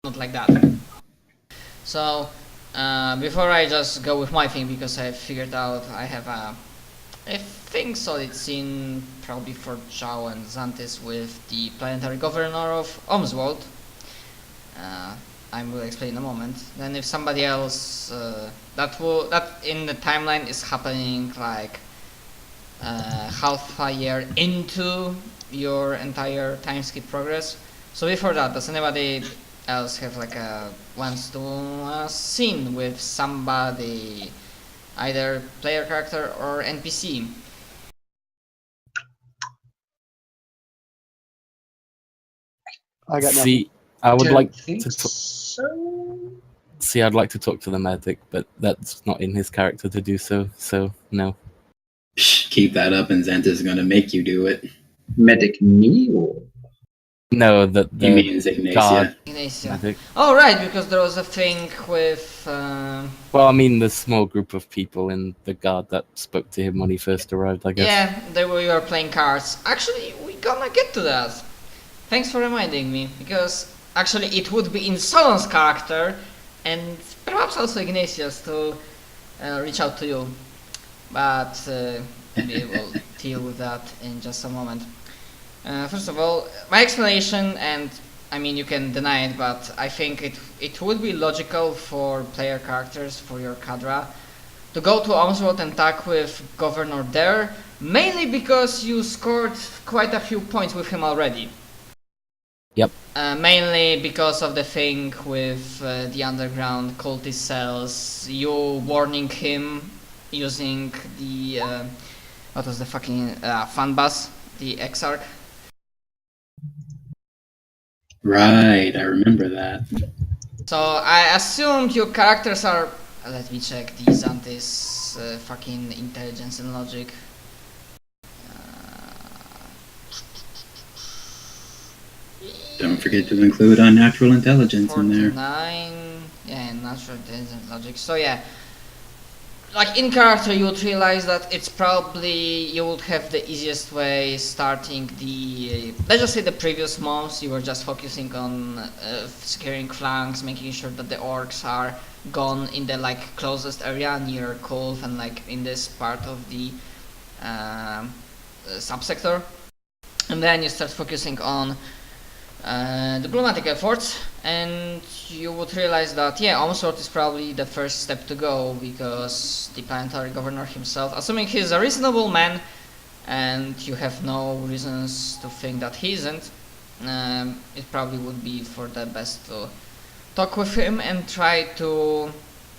not like that. So before I just go with my thing, because I figured out I have a thing solid scene probably for Zhao and Xantis with the planetary governor of Omswold. I will explain in a moment. Then if somebody else that in the timeline is happening like half a year into your entire timeskip progress. So before that, does anybody else have like wants to scene with somebody, either player character or NPC? I got See, I would Don't like think to so. see. I'd like to talk to the medic, but that's not in his character to do so. So no. Psh, keep that up, and Xanta's gonna make you do it. Medic me or No, the He means Ignacia. guard Ignacia. medic. Oh right, because there was a thing with Well, I mean, the small group of people in the guard that spoke to him when he first arrived, I guess. yeah, we were playing cards. Actually, we gonna get to that. Thanks for reminding me, because actually it would be in Solon's character and perhaps also Ignatius to reach out to you. But we will deal with that in just a moment. First of all, my explanation, and I mean you can deny it, but I think it would be logical for player characters, for your cadre, to go to Omswold and talk with Governor there, mainly because you scored quite a few points with him already. Yep. Mainly because of the thing with the underground cultist cells, you warning him using the what was the fucking fan bus, the Exarch. Right, I remember that. So I assumed your characters are. Let me check the Xantis fucking intelligence and logic. Don't forget to include unnatural intelligence in there. 49, yeah, natural intelligence and logic. So yeah, like in character you would realize that it's probably, you would have the easiest way starting the, let's just say the previous months you were just focusing on securing flanks, making sure that the orcs are gone in the like closest area near Kolv and like in this part of the subsector, and then you start focusing on diplomatic efforts, and you would realize that yeah, Omsword is probably the first step to go, because the planetary governor himself, assuming he's a reasonable man and you have no reasons to think that he isn't, it probably would be for the best to talk with him and try to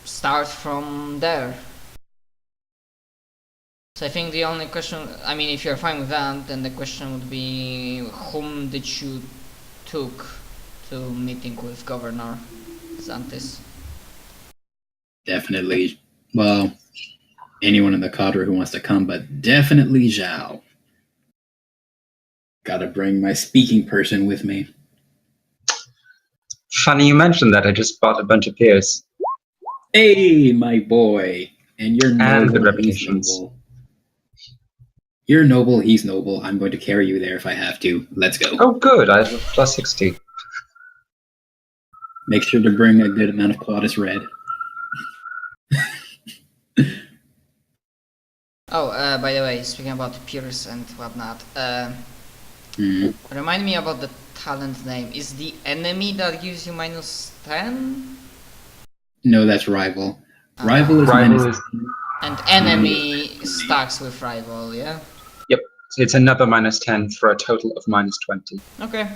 start from there. So I think the only question, I mean if you're fine with that, then the question would be, whom did you took to meeting with Governor Xantis? Definitely, well, anyone in the cadre who wants to come, but definitely Zhao. Gotta bring my speaking person with me. funny you mentioned that. I just bought a bunch of peers. Hey, my boy. And you're And noble, the he's reputations. noble. You're noble, he's noble. I'm going to carry you there if I have to. Let's go. Oh, good. I have a plus 60. Make sure to bring a good amount of Quadus Red. Oh, by the way, speaking about peers and whatnot, remind me about the talent name. Is the enemy that gives you minus 10? No, that's Rival. Rival is Rival minus- is. And enemy stacks with rival, yeah? Yep. It's another minus 10 for a total of minus 20. Okay.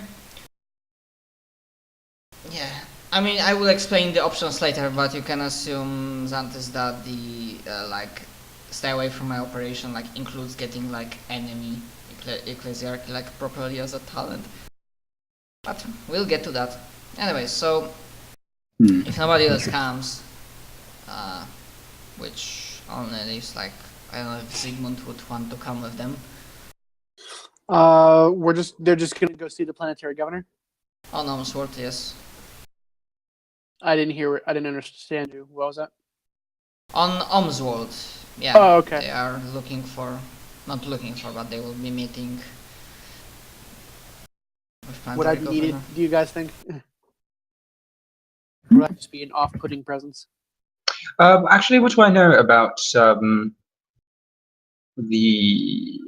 Yeah, I mean, I will explain the options later, but you can assume, Xantis, that the, like, stay away from my operation, like, includes getting, like, enemy ecclesiarchy, like, properly as a talent. But we'll get to that. Anyway, so, if nobody else comes, which only leaves, like, I don't know if Sigmund would want to come with them. They're just gonna go see the planetary governor. On Omsworth, yes. I didn't understand you. What was that? On Omswold, yeah. Oh, okay. They are looking for, not looking for, but they will be meeting with Would I planetary be needed? governor. Do you guys think? Would that just be an off-putting presence? Actually, what do I know about the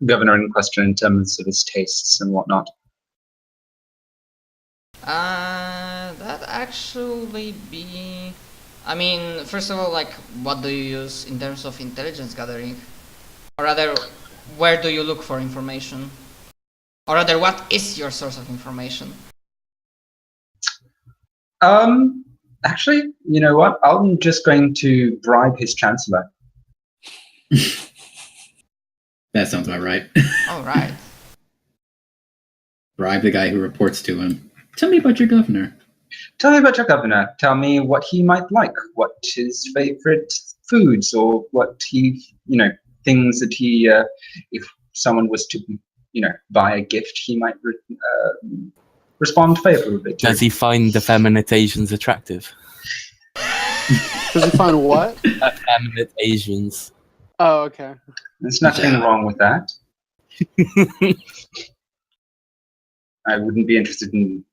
governor in question in terms of his tastes and whatnot? That actually be... I mean, first of all, like, what do you use in terms of intelligence gathering? Or rather, where do you look for information? Or rather, what is your source of information? Actually, you know what? I'm just going to bribe his chancellor. That sounds about right. Alright. Bribe the guy who reports to him. Tell me about your governor. Tell me about your governor. Tell me what he might like, what his favorite foods, or what he, things that he, if someone was to, buy a gift, he might respond favorably to. Does he find effeminate Asians attractive? Does he find what? Effeminate Asians. Oh, okay. There's nothing wrong with that. I wouldn't be interested in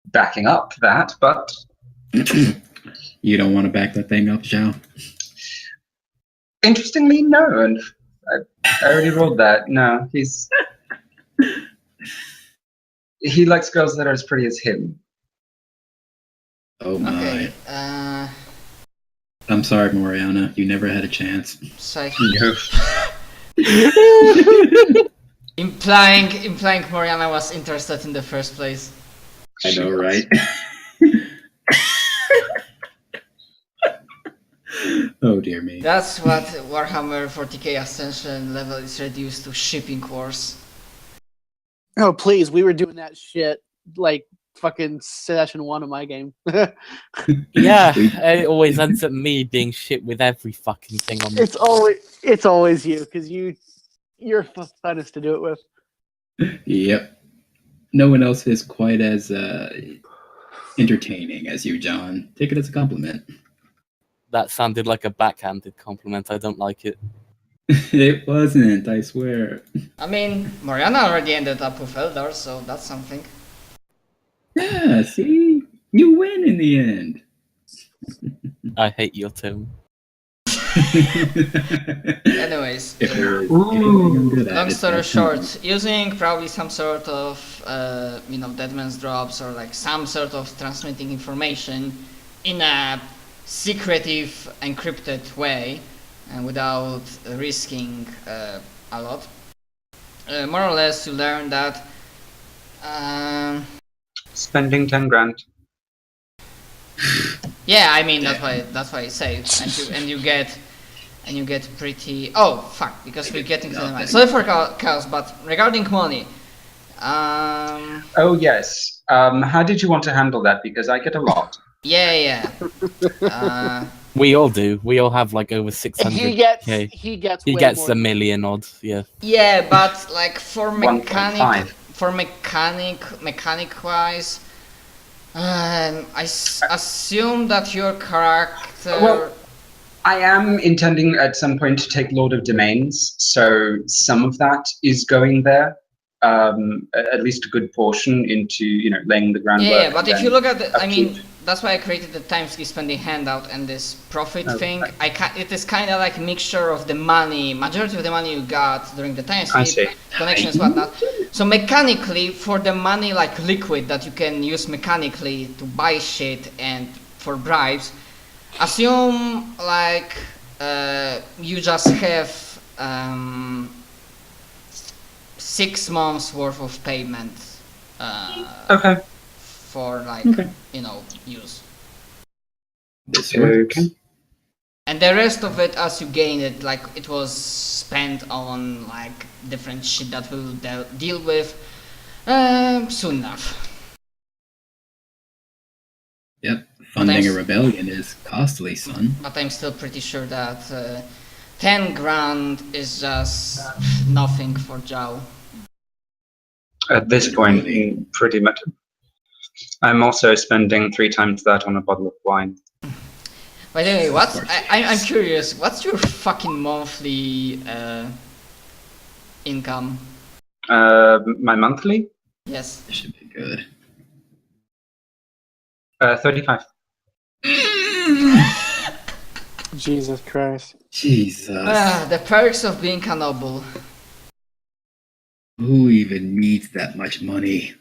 backing up that, but... You don't want to back that thing up, Zhao? Interestingly, no. And I already rolled that. No, he likes girls that are as pretty as him. Oh my. Okay, I'm sorry, Moriana. You never had a chance. so No. implying Moriana was interested in the first place. I know, right? Oh dear me. That's what Warhammer 40k Ascension level is reduced to, shipping wars. Oh, please. We were doing that shit like fucking session 1 of my game. Yeah, it always ends up me being shit with every fucking thing on It's always you, because you're funnest to do it with. Yep. No one else is quite as entertaining as you, John. Take it as a compliment. That sounded like a backhanded compliment. I don't like it. It wasn't, I swear. I mean, Moriana already ended up with Eldar, so that's something. Yeah, see? You win in the end. I hate your tone. Anyways, If there's anything I'm good at, long it's story that short, tone. using probably some sort of, dead man's drops, or like some sort of transmitting information in a secretive, encrypted way, and without risking a lot. More or less, you learn that Spending 10 grand. yeah, I mean that's why I say, and you get pretty. Oh fuck! Because we're getting to the money. Sorry for chaos, but regarding money, Oh, yes. How did you want to handle that? Because I get a lot. yeah. We all do. We all have like over 600. He gets He way gets more a than- million odd. Yeah. Yeah, but like for 1.5. mechanic wise, I assume that your character. Well, I am intending at some point to take Lord of Domains, so some of that is going there. At least a good portion into, laying the groundwork. Yeah, but if you look at the, I upkeep. mean, that's why I created the Timeskip spending handout and this profit Oh, thing. right. It is kind of like a mixture of the majority of the money you got during the I see. Timeskip, connections, whatnot. So mechanically, for the money like liquid that you can use mechanically to buy shit and for bribes, assume like you just have 6 months worth of payment. Okay. For like Okay. use, This works. Okay. and the rest of it as you gain it, like it was spent on like different shit that we'll deal with soon enough. Yep. Funding a Thanks. rebellion is costly, son. But I'm still pretty sure that 10 grand is just nothing for Zhao. At this point, pretty much. I'm also spending 3 times that on a bottle of wine. By the way, Of course. I'm curious, what's your fucking monthly income? My monthly? Yes. This should be good. 35. Jesus Christ. Jesus. The perks of being a noble. Who even needs that much money?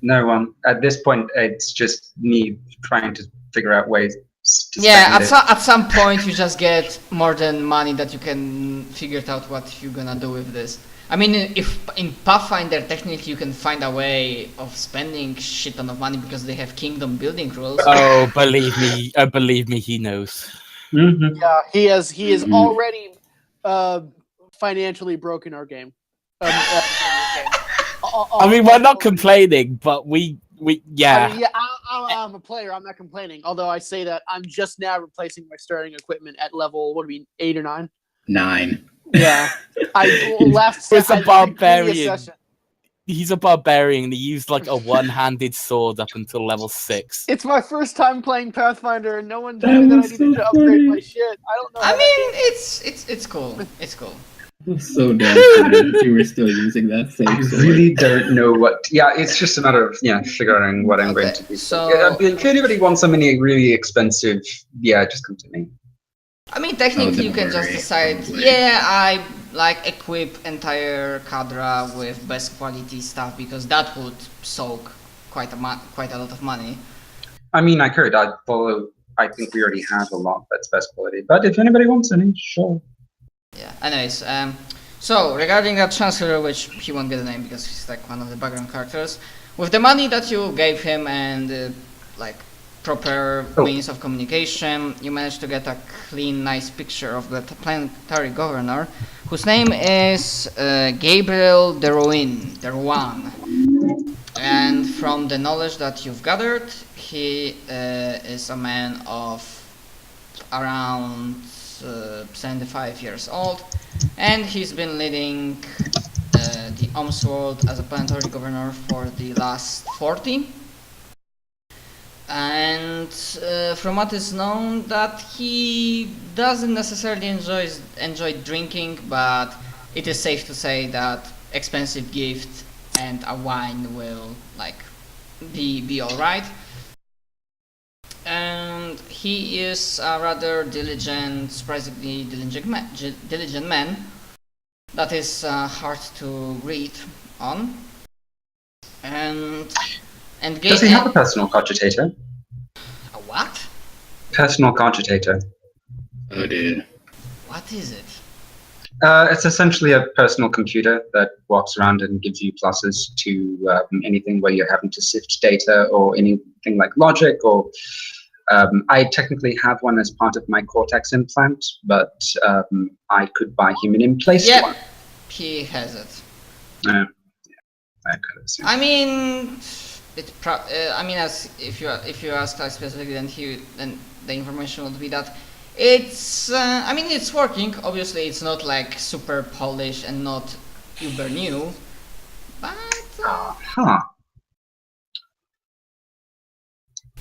No one. At this point, it's just me trying to figure out ways to Yeah, spend it. at some point you just get more than money that you can figure out what you're gonna do with this. I mean, if in Pathfinder technically you can find a way of spending shit ton of money because they have kingdom building rules. Oh, believe me, he knows. Mhm. Yeah, he has Mhm. already financially broken our game. I mean, we're not complaining, but we yeah. I mean, yeah, I'm a player. I'm not complaining. Although I say that I'm just now replacing my starting equipment at level, what do we mean, 8 or 9? 9. Yeah, I left. It's a I played previous barbarian. session. He's a barbarian. And he used like a one-handed sword up until level 6. It's my first time playing Pathfinder, and no one told That me that I was needed so to upgrade my funny. shit. I don't know. I how that mean, game- it's cool. It's cool. It was so damn funny that you were still using that same I sword. really don't know what. Yeah, it's just a matter of figuring what I'm going to do. So- If anybody wants something really expensive, yeah, just come to me. I mean, technically, you don't can just worry, decide. probably. Yeah, I like equip entire cadre with best quality stuff because that would soak quite a lot of money. I mean, I could. I'd follow. I think we already have a lot that's best quality. But if anybody wants any, sure. Yeah. Anyways, so regarding that chancellor, which he won't get a name because he's like one of the background characters, with the money that you gave him and like proper means of communication, you managed to get a clean, nice picture of the planetary governor, whose name is Gabriel de Rouen. And from the knowledge that you've gathered, he is a man of around 75 years old, and he's been leading the Omsworld as a planetary governor for the last 40. And from what is known, that he doesn't necessarily enjoy drinking, but it is safe to say that expensive gift and a wine will like be all right. And he is a rather surprisingly diligent man. That is hard to read on. And Does he have a personal cogitator? A what? Personal cogitator. Oh, dude. What is it? It's essentially a personal computer that walks around and gives you pluses to anything where you're having to sift data or anything like logic. Or I technically have one as part of my Cortex implant, but I could buy him an in-place one. He has it. Yeah, I could assume. I mean, as if you ask us specifically, then the information would be that it's. I mean, it's working. Obviously, it's not like super polished and not uber new, but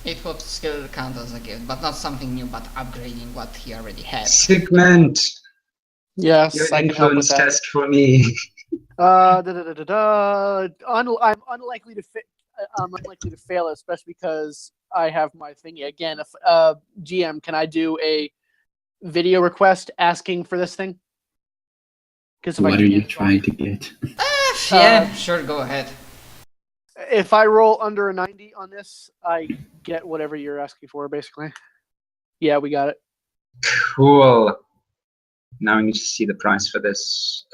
it would still count as a gift, but not something new, but upgrading what he already has. Segment. Yes, Your I can help with influence that. test for me. I'm unlikely to I'm unlikely to fail, especially because I have my thingy again. If GM, can I do a video request asking for this thing? Because What are you trying to get? Yeah, sure, go ahead. If I roll under a 90 on this, I get whatever you're asking for, basically. Yeah, we got it. Cool. Now I need to see the price for this.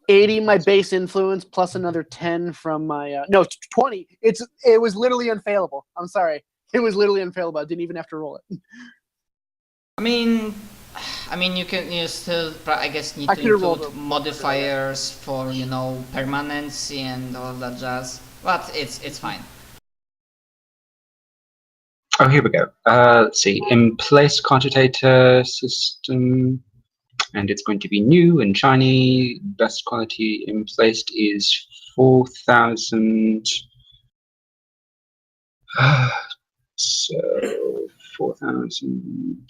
80 my base influence plus another 10 from my no 20. It was literally unfailable. I'm sorry. It was literally unfailable. I didn't even have to roll it. I mean, you still, I guess, need I to could've rolled include a- modifiers for permanency and all that jazz. But it's fine. Oh, here we go. Let's see. In place cogitator system, and it's going to be new and shiny. Best quality in placed is 4,000. So 4,000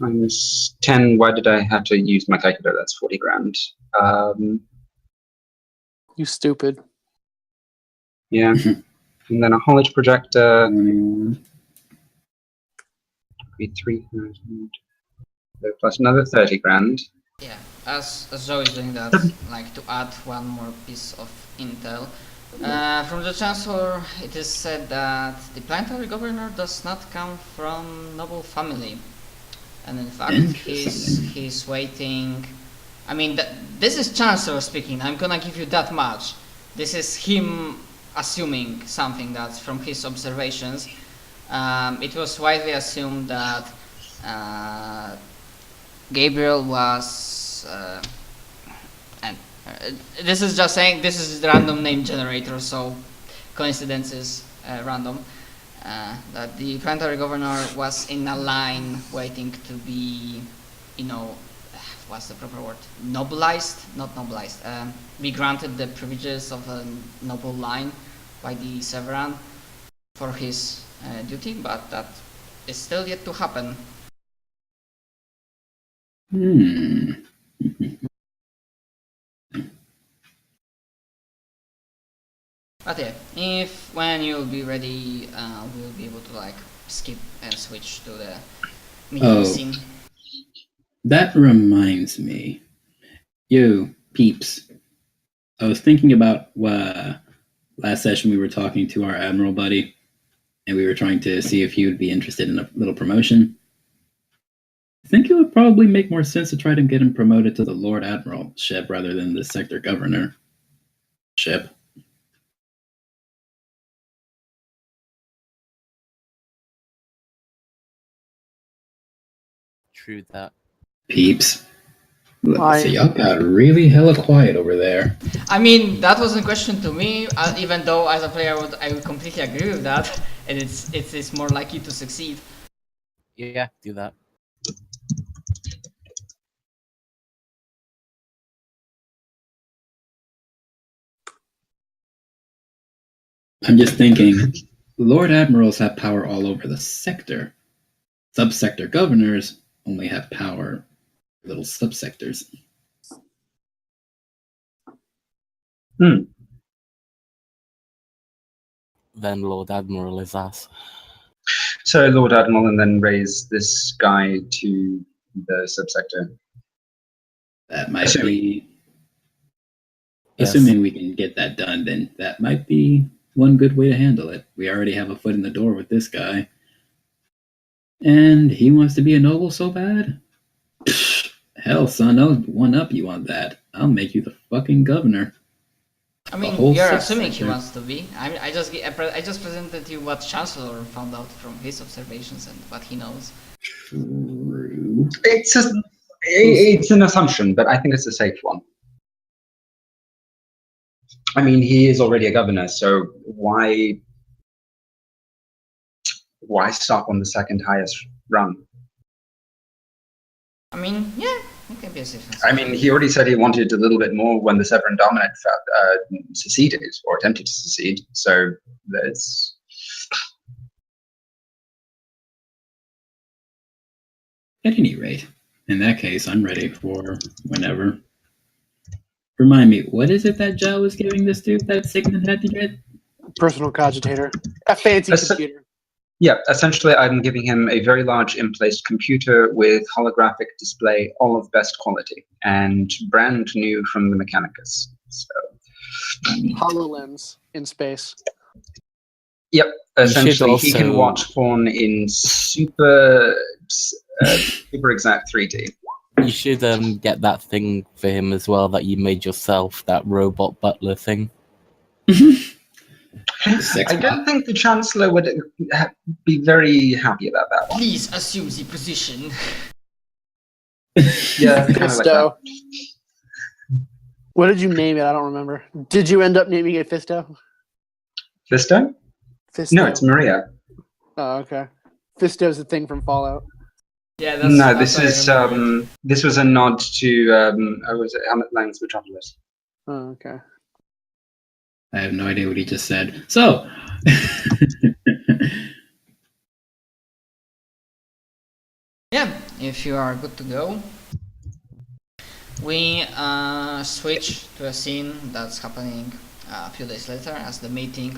times 10. Why did I have to use my calculator? That's 40 grand. You stupid. Yeah. And then a haulage projector. Be 3,000 plus another 30 grand. Yeah, as Joe is doing that, like to add one more piece of intel. From the Chancellor, it is said that the planetary governor does not come from noble family, and in fact he's waiting. I mean, this is Chancellor speaking. I'm gonna give you that much. This is him assuming something that's from his observations. It was widely assumed that Gabriel was, and this is just saying this is the random name generator, so coincidence is random. That the planetary governor was in a line waiting to be, what's the proper word? Nobilized? Not nobilized. Be granted the privileges of a noble line by the Severan for his duty, but that is still yet to happen. But yeah, when you'll be ready, we'll be able to skip and switch to the meeting scene. That reminds me. You, peeps. I was thinking about last session we were talking to our Admiral buddy, and we were trying to see if he would be interested in a little promotion. I think it would probably make more sense to try to get him promoted to the Lord Admiral ship rather than the Sector Governor ship. True that. Peeps. So y'all got really hella quiet over there. I mean, that wasn't a question to me, even though as a player I would completely agree with that, and it's more likely to succeed. Yeah, do that. I'm just thinking, Lord Admirals have power all over the sector. Subsector governors only have power in little subsectors. Then Lord Admiral is us. So Lord Admiral, and then raise this guy to the subsector. That might be... Assuming we can get that done, then that might be one good way to handle it. We already have a foot in the door with this guy. And he wants to be a noble so bad? Psh, hell, son, I'll one-up you on that. I'll make you the fucking governor. I mean, you're assuming he wants to be. I just presented you what Chancellor found out from his observations and what he knows. True. It's an assumption, but I think it's a safe one. I mean, he is already a governor, so why stop on the second highest rung? I mean, yeah, it can be a safe answer. I mean, he already said he wanted a little bit more when the Severan Dominant seceded or attempted to secede. So there's. At any rate, in that case, I'm ready for whenever. Remind me, what is it that Joe was giving this dude that Sigmund had to get? Personal cogitator. A fancy computer. Yeah, essentially I'm giving him a very large in-place computer with holographic display, all of best quality, and brand new from the Mechanicus. So. HoloLens in space. Yep, essentially he can watch porn in super exact 3D. You should get that thing for him as well that you made yourself, that robot butler thing. I don't think the Chancellor would be very happy about that one. Please assume the position. Yeah, kind of like that. What did you name it? I don't remember. Did you end up naming it Fisto? Fisto? Fisto. No, it's Maria. Oh, okay. Fisto's the thing from Fallout. Yeah, this was a nod to was it Helmut Lang's Metropolis. Oh, okay. I have no idea what he just said. So, yeah, if you are good to go, we switch to a scene that's happening a few days later as the meeting.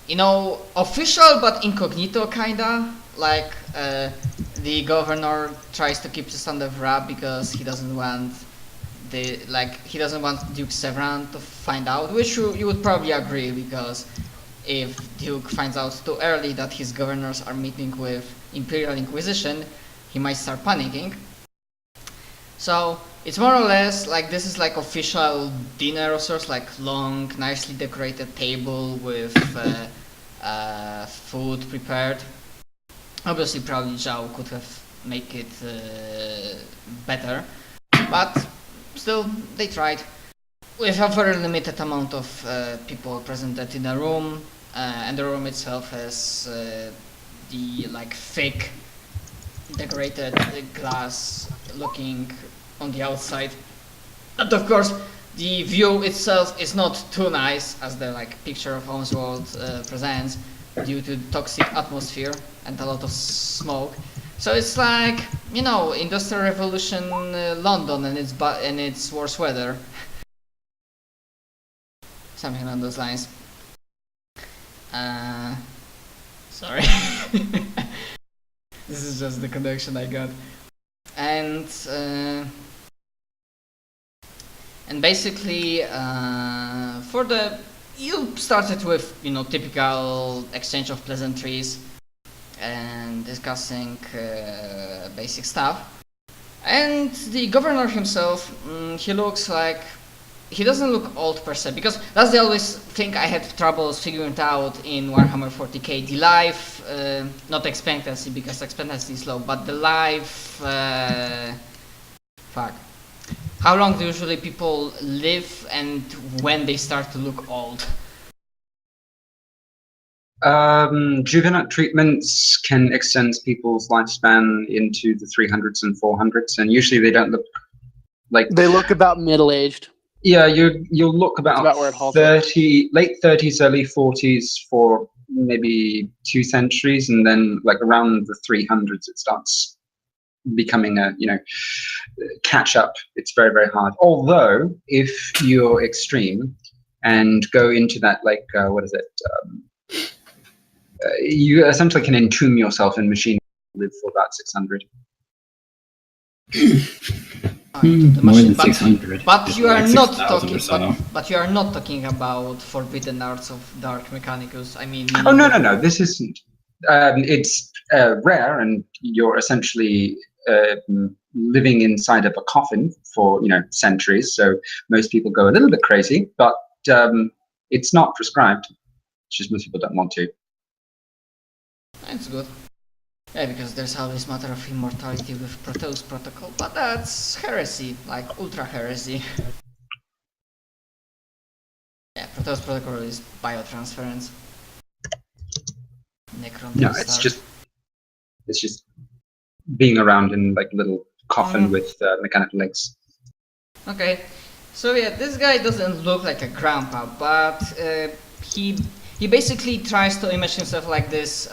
official but incognito kinda. Like the governor tries to keep this under wrap because he doesn't want Duke Severan to find out, which you would probably agree, because if Duke finds out too early that his governors are meeting with Imperial Inquisition, he might start panicking. So it's more or less like this is like official dinner of sorts, like long, nicely decorated table with food prepared. Obviously, probably Zhao could have made it better, but still, they tried. With a very limited amount of people presented in the room, and the room itself has the like thick, decorated glass looking on the outside. And of course, the view itself is not too nice, as the like picture of Owen's world presents, due to toxic atmosphere and a lot of smoke. So it's like, Industrial Revolution London and its worse weather. Something along those lines. Sorry. This is just the connection I got. And basically, you started with, typical exchange of pleasantries and discussing basic stuff. And the governor himself, he doesn't look old per se, because that's the always thing I had troubles figuring out in Warhammer 40k. The life, not expectancy, because expectancy is low, but the life, how long do usually people live and when they start to look old? Juvenile treatments can extend people's lifespan into the 300s and 400s, and usually they don't look like... They look about middle-aged. Yeah, you'll look about where it halts. late 30s, early 40s for maybe 2 centuries, and then like around the 300s it starts becoming a catch up. It's very, very hard. Although if you're extreme and go into that you essentially can entomb yourself in machine, live for about 600. More than 600. But you are like not 6,000 talking. or so. But you are not talking about forbidden arts of dark mechanicus. I mean. Oh no! This isn't. It's rare, and you're essentially living inside of a coffin for centuries. So most people go a little bit crazy, but it's not prescribed. It's just most people don't want to. That's good. Yeah, because there's always matter of immortality with Proteus Protocol, but that's heresy, like ultra heresy. Yeah, Proteus Protocol is biotransference. Necron. No, it's just being around in like little coffin with mechanical legs. Okay, so yeah, this guy doesn't look like a grandpa, but he basically tries to image himself like this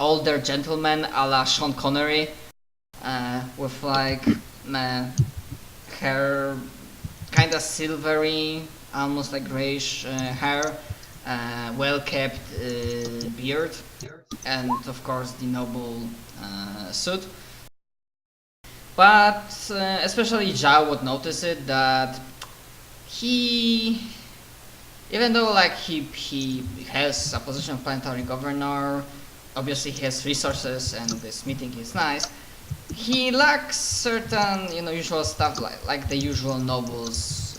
older gentleman a la Sean Connery, with like hair, kinda silvery, almost like grayish hair, well-kept beard, and of course the noble suit. But especially Zhao would notice it, that even though like he has a position of planetary governor, obviously he has resources and this meeting is nice, he lacks certain usual stuff like the usual nobles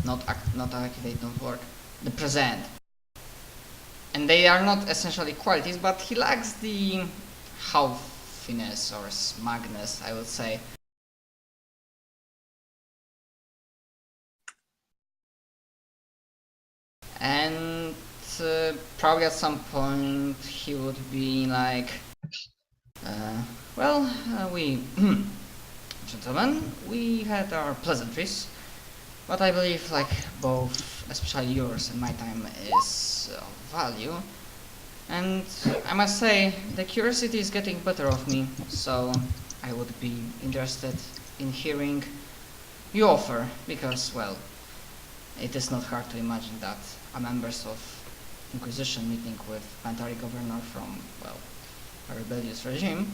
not activate, don't work, the present. And they are not essentially qualities, but he lacks the haughtiness or smugness, I would say. And probably at some point he would be like, we gentlemen, we had our pleasantries, but I believe like both, especially yours and my time, is of value. And I must say, the curiosity is getting better of me, so I would be interested in hearing your offer, because, well, it is not hard to imagine that a members of Inquisition meeting with planetary governor from, well, a rebellious regime,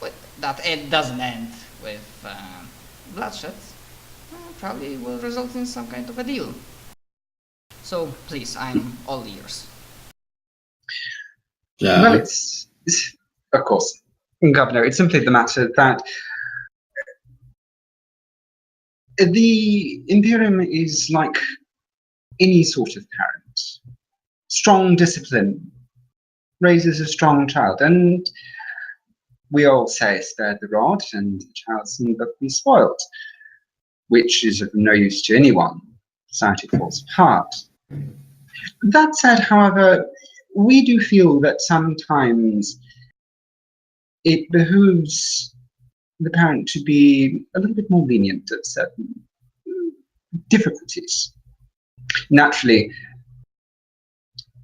but that it doesn't end with bloodshed, probably will result in some kind of a deal. So please, I'm all ears. Well, it's of course, Governor, it's simply the matter that the Imperium is like any sort of parent. Strong discipline raises a strong child, and we all say spare the rod and the child soon but be spoiled, which is of no use to anyone. Society falls apart. That said, however, we do feel that sometimes it behooves the parent to be a little bit more lenient at certain difficulties. Naturally,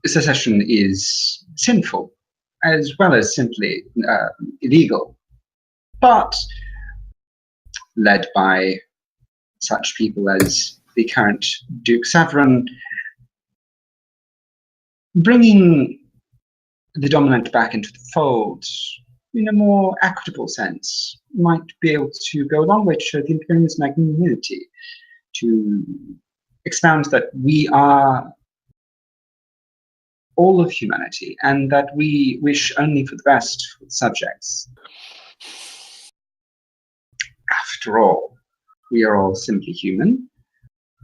secession is sinful, as well as simply illegal. But led by such people as the current Duke Severin, bringing the dominant back into the fold in a more equitable sense might be able to go a long way to show the Imperium's magnanimity, to expound that we are all of humanity and that we wish only for the best for the subjects. After all, we are all simply human.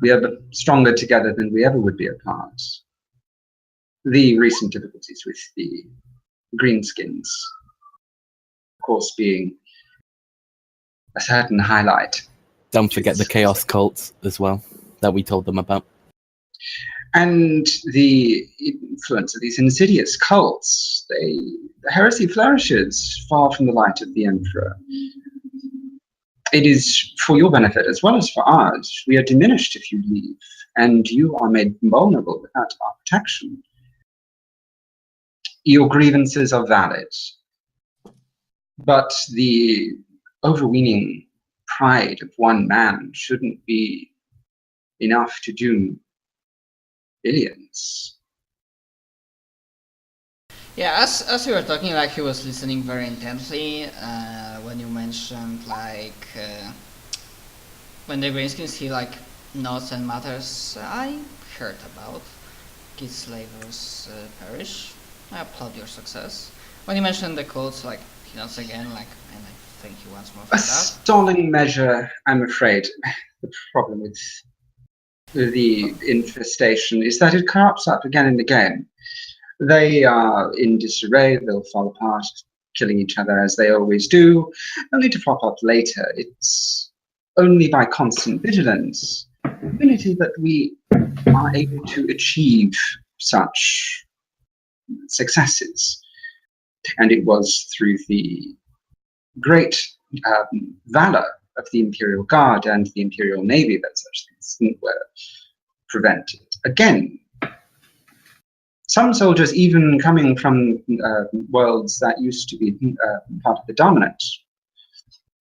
We are stronger together than we ever would be apart. The recent difficulties with the greenskins, of course, being a certain highlight. Don't forget the Chaos cults as well, that we told them about. And the influence of these insidious cults. The heresy flourishes far from the light of the Emperor. It is for your benefit as well as for ours. We are diminished if you leave, and you are made vulnerable without our protection. Your grievances are valid, but the overweening pride of one man shouldn't be enough to doom billions. Yeah, as you were talking, like he was listening very intently when you mentioned like when the greenskins see like nods and matters I heard about kid slavers perish. I applaud your success. When you mentioned the cults, like he nods again, like, and I think he wants more for A that. stalling measure, I'm afraid. The problem with the infestation is that it corrupts up again and again. They are in disarray, they'll fall apart, killing each other as they always do, only to pop up later. It's only by constant vigilance, ability that we are able to achieve such successes. And it was through the great valor of the Imperial Guard and the Imperial Navy that such things were prevented. Again, some soldiers, even coming from worlds that used to be part of the dominant,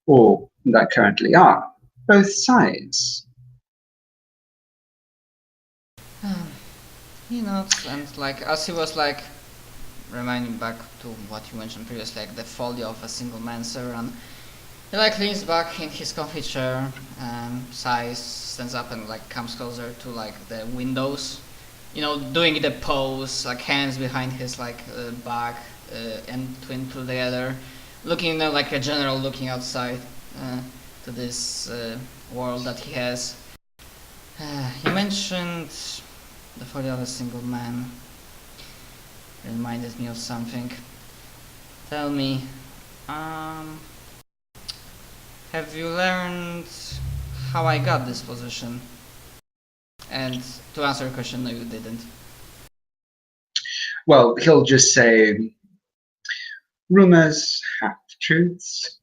or that currently are, both sides. You know, and like as he was like reminding back to what you mentioned previously, like the folly of a single man Severin, he like leans back in his comfy chair, sighs, stands up and like comes closer to like the windows, you know, doing the pose, like hands behind his like back and twin together, looking, you know, like a general looking outside to this world that he has. You mentioned the folly of a single man. Reminded me of something. Tell me, have you learned how I got this position? And to answer your question, no, you didn't. Well, he'll just say, rumors, half truths.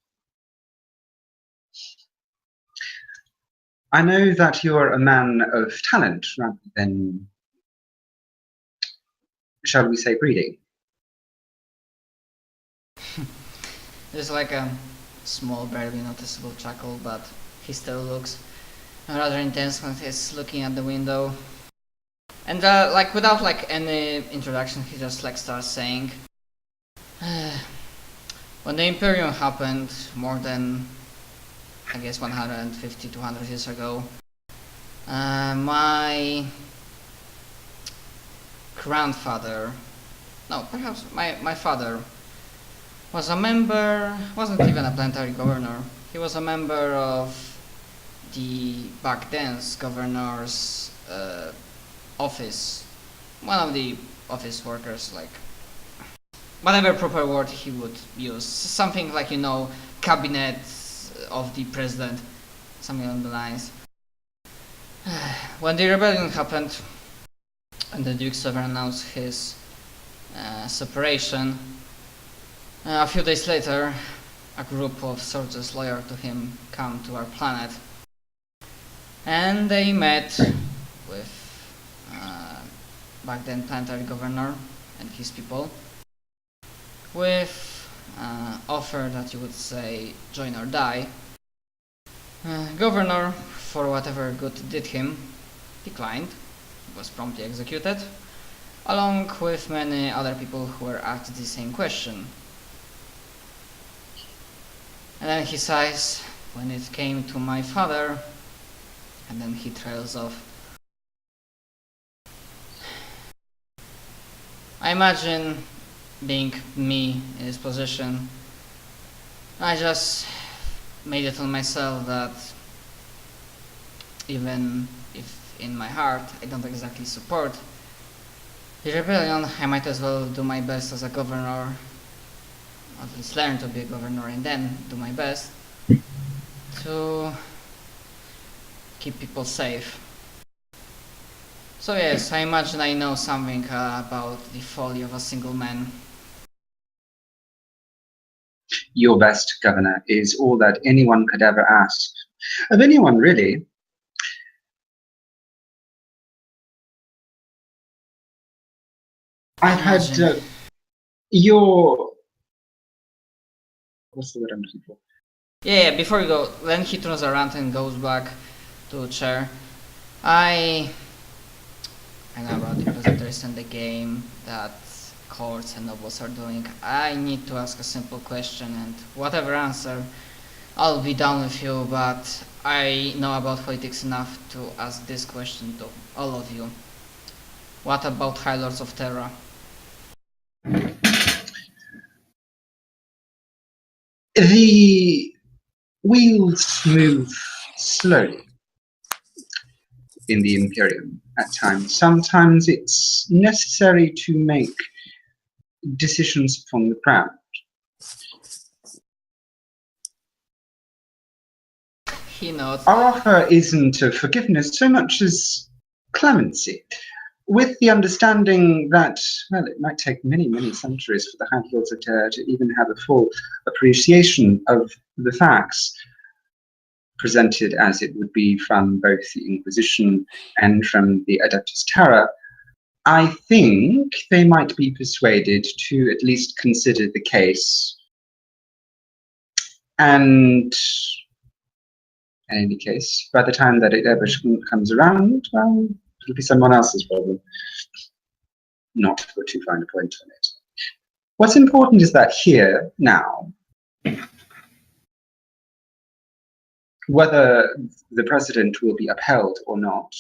I know that you're a man of talent rather than, shall we say, breeding. There's like a small, barely noticeable chuckle, but he still looks rather intense when he's looking at the window. And like without like any introduction, he just like starts saying, when the Imperium happened more than, I guess, 150, 200 years ago, my grandfather, no, perhaps my father, was a member, wasn't even a planetary governor, he was a member of the back then's governor's office, one of the office workers, like whatever proper word he would use, something like, you know, cabinet of the president, something along the lines. When the rebellion happened and the Duke Sovereign announced his separation, a few days later a group of soldiers loyal to him come to our planet, and they met with back then planetary governor and his people with offer that you would say join or die. Governor, for whatever good did him, declined, was promptly executed, along with many other people who were asked the same question. And then he sighs when it came to my father, and then he trails off. I imagine being me in his position, I just made it on myself that even if in my heart I don't exactly support the rebellion, I might as well do my best as a governor, at least learn to be a governor and then do my best to keep people safe. So yes, I imagine I know something about the folly of a single man. Your best, Governor, is all that anyone could ever ask. Of anyone, really. I had your... What's the word I'm looking for? Yeah, before you go, then he turns around and goes back to the chair. I know about the presenters and the game that courts and nobles are doing. I need to ask a simple question, and whatever answer, I'll be down with you, but I know about politics enough to ask this question to all of you. What about High Lords of Terra? The wheels move slowly in the Imperium at times. Sometimes it's necessary to make decisions upon the ground. He nods. Our offer isn't of forgiveness so much as clemency, with the understanding that, well, it might take many, many centuries for the High Lords of Terra to even have a full appreciation of the facts, presented as it would be from both the Inquisition and from the Adeptus Terra. I think they might be persuaded to at least consider the case. And in any case, by the time that it ever comes around, well, it'll be someone else's problem. Not to put too fine a point on it. What's important is that here, now, whether the president will be upheld or not,